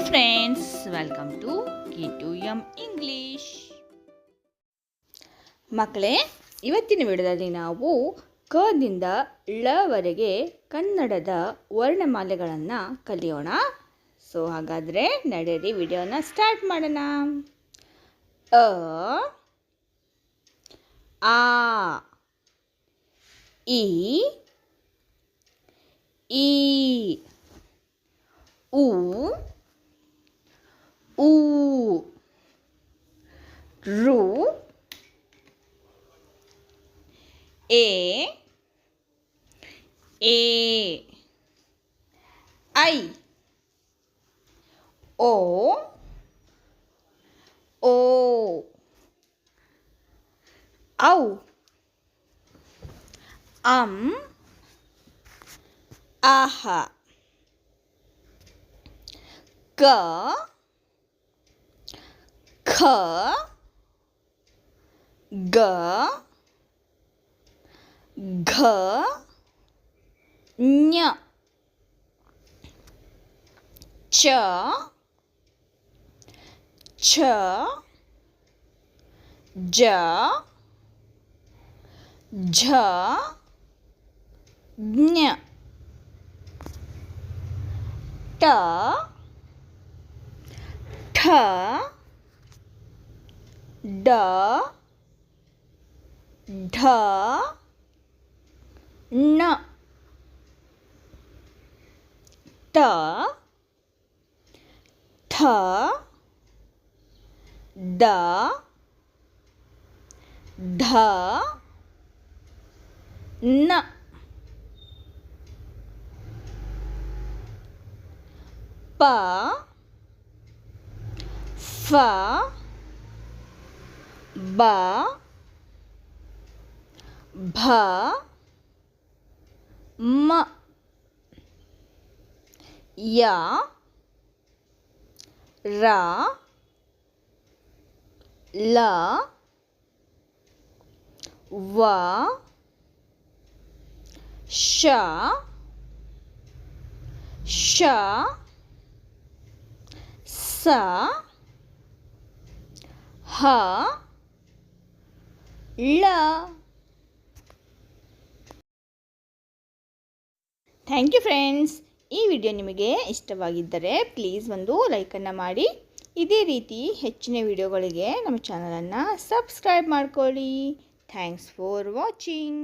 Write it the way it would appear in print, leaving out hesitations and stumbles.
Friends, welcome to K2M English. ಮಕ್ಕಳೇ, ಇವತ್ತಿನ ವಿಡಿಯೋದಲ್ಲಿ ನಾವು ಕದಿಂದ ಳವರೆಗೆ ಕನ್ನಡದ ವರ್ಣಮಾಲೆಗಳನ್ನು ಕಲಿಯೋಣ. ಸೊ ಹಾಗಾದರೆ ನಡೆಯಿರಿ ವಿಡಿಯೋನ ಸ್ಟಾರ್ಟ್ ಮಾಡೋಣ. ಅ ಆ ಈ ಈ ಉ ಊ ರು ಎ ಎ ಐ ಓ ಓ ಔ ಆಹ ಕ ಖ ಗ ಘ ಞ ಚ ಛ ಜ ಝ ಞ ಟ ಠ ಡ ಢ ಣ ತ ಥ ದ ಧ ನ ಪ ಫ ಬ ಭ ಮ ಯ ರ ಲ ವ ಶ ಶ ಸ ಹ ಳ. Thank you friends. ಈ ವಿಡಿಯೋ ನಿಮಗೆ ಇಷ್ಟವಾಗಿದ್ದರೆ ಪ್ಲೀಸ್ ಒಂದು ಲೈಕನ್ನು ಮಾಡಿ. ಇದೇ ರೀತಿ ಹೆಚ್ಚಿನ ವಿಡಿಯೋಗಳಿಗೆ ನಮ್ಮ ಚಾನಲನ್ನು ಸಬ್ಸ್ಕ್ರೈಬ್ ಮಾಡ್ಕೊಳ್ಳಿ. Thanks for watching.